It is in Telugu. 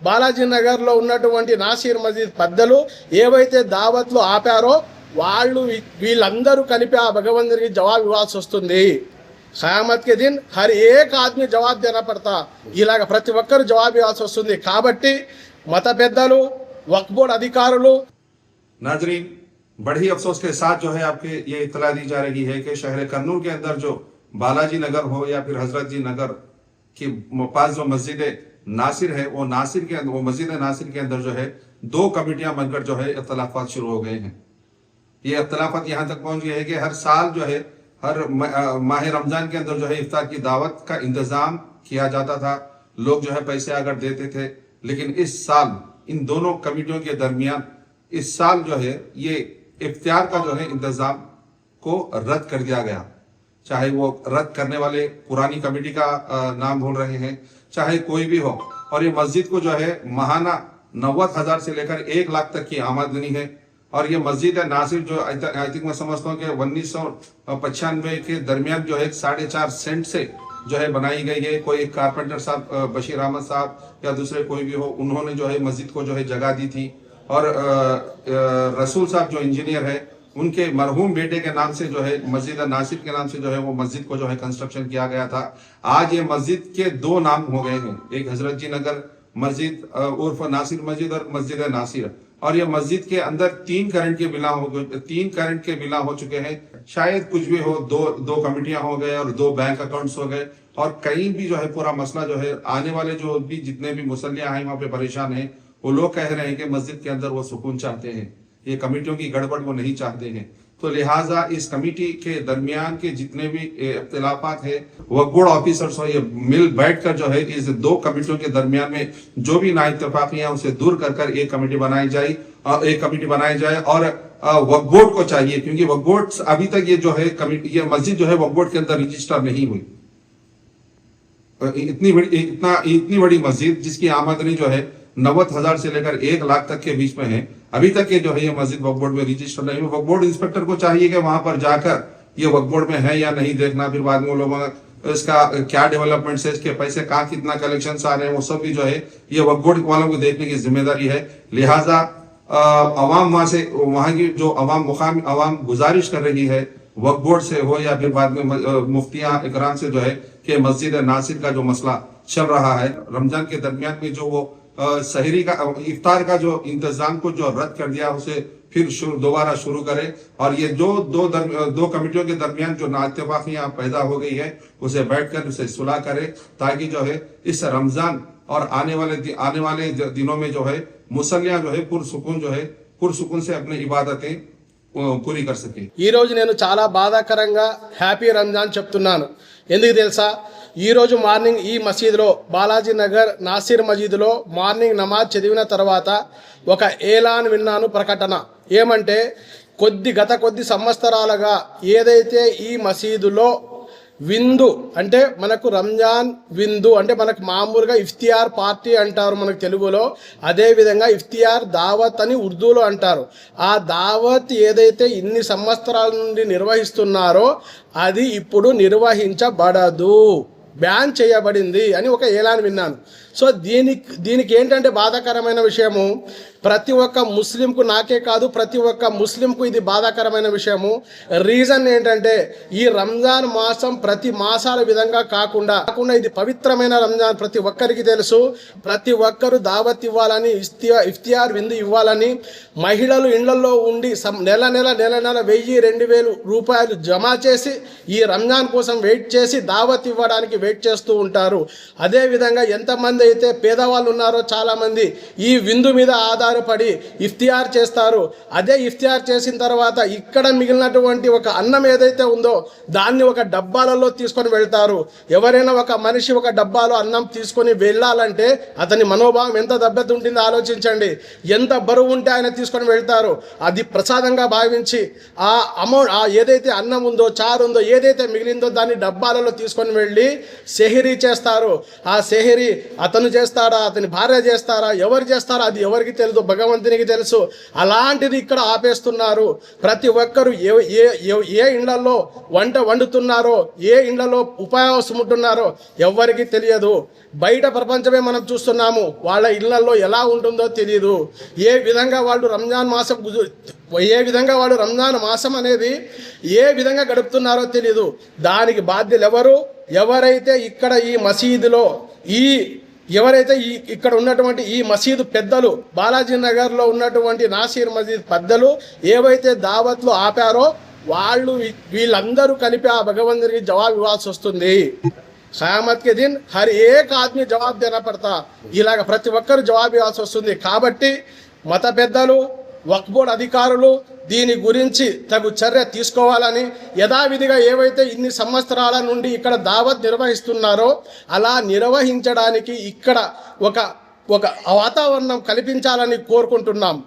బాలాజీ నగర్లో ఉన్నటువంటి నాసీర్ మసీద్ పెద్దలు ఏవైతే దావత్లు ఆపారో వీళ్ళందరూ కలిపి ఆ భగవంతునికి జవాబు ఇవ్వాల్సి వస్తుంది. ఖయామత్ కే దిన్ హర్ ఏక్ ఆద్మీ జవాబు దేనా పడతా, ఇలాగ ప్రతి ఒక్కరు జవాబు ఇవ్వాల్సి వస్తుంది. కాబట్టి మత పెద్దలు, వక్ఫ్ బోర్డ్ అధికారులు. नाजरीन, बड़ी अफसोस के साथ जो है आपके ये इत्तला दी जा रही है कि शहर कन्नूर के अंदर जो बालाजी नगर हो या फिर हजरत जी नगर के पास जो मस्जिद नासिर है, वो मस्जिद नासिर के अंदर जो है 2 कमेटियां बनकर जो है इख्तलाफात शुरू हो गए हैं। ये इख्तलाफात यहाँ तक पहुंच गए हैं कि हर साल जो है हर माह रमजान के अंदर जो है इफ्तार की दावत का इंतजाम किया जाता था, लोग जो है पैसे अगर देते थे। लेकिन इस साल इन दोनों कमेटियों के दरमियान इस साल जो है ये इफ्तार का जो है इंतजाम को रद्द कर दिया गया। चाहे वो रद्द करने वाले पुरानी कमेटी का नाम बोल रहे हैं, चाहे कोई भी हो। और ये मस्जिद को जो है माहाना 90,000 से लेकर 1 लाख तक की आमदनी है। और ये मस्जिद है नासिर जो आई थिंक मैं समझता हूँ कि 1995 के दरमियान जो है 4.5 सेंट से जो है बनाई गई है। कोई कारपेंटर साहब, बशीर अहमद साहब या दूसरे कोई भी हो, उन्होंने जो है मस्जिद को जो है जगह दी थी। और रसूल साहब जो इंजीनियर है, उनके मरहूम बेटे के नाम से जो है मस्जिद नासिर के नाम से जो है वो मस्जिद को जो है कंस्ट्रक्शन किया गया था। आज ये मस्जिद के 2 नाम हो गए हैं, एक हजरत जी नगर मस्जिद उर्फ नासिर मस्जिद और मस्जिद नासिर। और ये मस्जिद के अंदर 3 करंट के बिला हो चुके हैं। शायद कुछ भी हो, दो कमेटियां हो गए और 2 बैंक अकाउंट्स हो गए। और कहीं भी जो है पूरा मसला जो है आने वाले जो भी जितने भी मुसल्लियां हैं वहां पे परेशान हैं, वो लोग कह रहे हैं कि मस्जिद के अंदर वो सुकून चाहते हैं, ये कमेटियों की गड़बड़ वो नहीं चाहते हैं। तो लिहाजा इस कमेटी के दरमियान के जितने भी इख्तिलाफात है, वक्फ बोर्ड ऑफिसर्स हो, ये मिल बैठकर जो है इस 2 कमेटियों के दरमियान में जो भी नाइत्तेफाकियां उसे दूर कर एक कमेटी बनाई जाए और वक्फ बोर्ड को चाहिए, क्योंकि वक्फ बोर्ड अभी तक ये जो है ये मस्जिद जो है वक्फ बोर्ड के अंदर रजिस्टर नहीं हुई। इतनी बड़ी मस्जिद जिसकी आमदनी जो है 90,000 से लेकर 1 लाख तक के बीच में है, अभी तक ये जो है ये मस्जिद वक्फ बोर्ड में रजिस्टर नहीं। वक्फ बोर्ड इंस्पेक्टर को चाहिए कि वहां पर जाकर ये वक्फ बोर्ड में है या नहीं देखना, फिर बाद में लोगों इसका क्या डेवलपमेंट है, इसके पैसे कहाँ कितना कलेक्शन आ रहे हैं, वो सब भी जो है ये वक्फ बोर्ड वालों को देखने की जिम्मेदारी है। लिहाजा अवाम वहां की जो अवाम गुजारिश कर रही है वक्फ बोर्ड से हो या फिर बाद में मुफ्तियां इकराम से जो है कि मस्जिद नासिर का जो मसला चल रहा है, रमजान के दरमियान में जो वो सहरी का इफ्तार का जो इंतजाम को जो रद्द कर दिया उसे फिर दोबारा शुरू करे। और ये जो 2 कमेटियों के दरमियान जो नाइत्तेफाकियां पैदा हो गई है उसे बैठकर उसे सुलह करे, ताकि जो है इस रमजान और आने वाले दिनों में जो है मुसल्लियां जो है पुरसुकून से अपनी इबादतें పూరి కర్సకే। ఈ రోజు నేను చాలా బాధాకరంగా హ్యాపీ రంజాన్ చెప్తున్నాను. ఎందుకు తెలుసా? ఈ రోజు మార్నింగ్ ఈ మసీదులో బాలాజీ నగర్ నాసిర్ మసీదులో మార్నింగ్ నమాజ్ చదివిన తర్వాత ఒక ఏలాన్ విన్నాను, ప్రకటన. ఏమంటే గత కొద్ది సంవత్సరాలుగా ఏదైతే ఈ మసీదులో విందు అంటే మనకు రంజాన్ విందు అంటే మనకు మామూలుగా ఇఫ్తియార్ పార్టీ అంటారు మనకు తెలుగులో, అదేవిధంగా ఇఫ్తియార్ దావత్ అని ఉర్దూలో అంటారు. ఆ దావత్ ఏదైతే ఇన్ని సంవత్సరాల నుండి నిర్వహిస్తున్నారో అది ఇప్పుడు నిర్వహించబడదు, బ్యాన్ చేయబడింది అని ఒక ఏలాన్ విన్నాను. సో దీనికి ఏంటంటే బాధాకరమైన విషయము, ప్రతి ఒక్క ముస్లింకు, నాకే కాదు ప్రతి ఒక్క ముస్లింకు ఇది బాధాకరమైన విషయము. రీజన్ ఏంటంటే ఈ రంజాన్ మాసం ప్రతి మాసాల విధంగా కాకుండా ఇది పవిత్రమైన రంజాన్. ప్రతి ఒక్కరికి తెలుసు, ప్రతి ఒక్కరు దావత్ ఇవ్వాలని, ఇఫ్తియార్ విందు ఇవ్వాలని, మహిళలు ఇళ్లలో ఉండి నెల 1,000-2,000 రూపాయలు జమ చేసి ఈ రంజాన్ కోసం వెయిట్ చేసి దావత్ ఇవ్వడానికి వెయిట్ చేస్తూ ఉంటారు. అదేవిధంగా ఎంతమంది అయితే పేదవాళ్ళు ఉన్నారో చాలామంది ఈ విందు మీద ఆధారపడి ఇఫ్తియార్ చేస్తారు. అదే ఇఫ్తియార్ చేసిన తర్వాత ఇక్కడ మిగిలినటువంటి ఒక అన్నం ఏదైతే ఉందో దాన్ని ఒక డబ్బాలలో తీసుకొని వెళ్తారు. ఎవరైనా ఒక మనిషి ఒక డబ్బాలో అన్నం తీసుకొని వెళ్ళాలంటే అతని మనోభావం ఎంత దెబ్బతింటుందో ఆలోచించండి. ఎంత బరువు ఉంటే ఆయన తీసుకొని వెళ్తారు. అది ప్రసాదంగా భావించి ఆ ఏదైతే అన్నం ఉందో, చారు ఉందో, ఏదైతే మిగిలిందో దాన్ని డబ్బాలలో తీసుకొని వెళ్ళి సెహరీ చేస్తారు. ఆ సెహరీ అతను చేస్తాడా, అతని భార్య చేస్తారా, ఎవరు చేస్తారా అది ఎవరికి తెలుసు, భగవంతునికి తెలుసు. అలాంటిది ఇక్కడ ఆపేస్తున్నారు. ప్రతి ఒక్కరు ఏ ఇళ్లలో వంట వండుతున్నారో, ఏ ఇళ్లలో ఉపవాసం ఉంటున్నారో ఎవరికి తెలియదు. బయట ప్రపంచమే మనం చూస్తున్నాము. వాళ్ళ ఇళ్లలో ఎలా ఉంటుందో తెలియదు. ఏ విధంగా వాళ్ళు రంజాన్ మాసం అనేది ఏ విధంగా గడుపుతున్నారో తెలియదు. దానికి బాధ్యులు ఎవరు? ఎవరైతే ఇక్కడ ఈ మసీదులో ఎవరైతే ఇక్కడ ఉన్నటువంటి ఈ మసీదు పెద్దలు, బాలాజీ నగర్లో ఉన్నటువంటి నాసిర్ మసీద్ పెద్దలు ఏవైతే దావత్లు ఆపారో వీళ్ళందరూ కలిపి ఆ భగవంతునికి జవాబు ఇవ్వాల్సి వస్తుంది. ఖయామత్ కే దిన్ హర్ ఏక్ ఆద్మీ జవాబు దేనా పడతా. ఇలాగ ప్రతి ఒక్కరు జవాబు ఇవ్వాల్సి వస్తుంది. కాబట్టి మత పెద్దలు, వక్ఫ్ బోర్డు అధికారులు దీని గురించి తగు చర్య తీసుకోవాలని, యథావిధిగా ఏవైతే ఇన్ని సంవత్సరాల నుండి ఇక్కడ దావత్ నిర్వహిస్తున్నారో అలా నిర్వహించడానికి ఇక్కడ ఒక వాతావరణం కల్పించాలని కోరుకుంటున్నాం.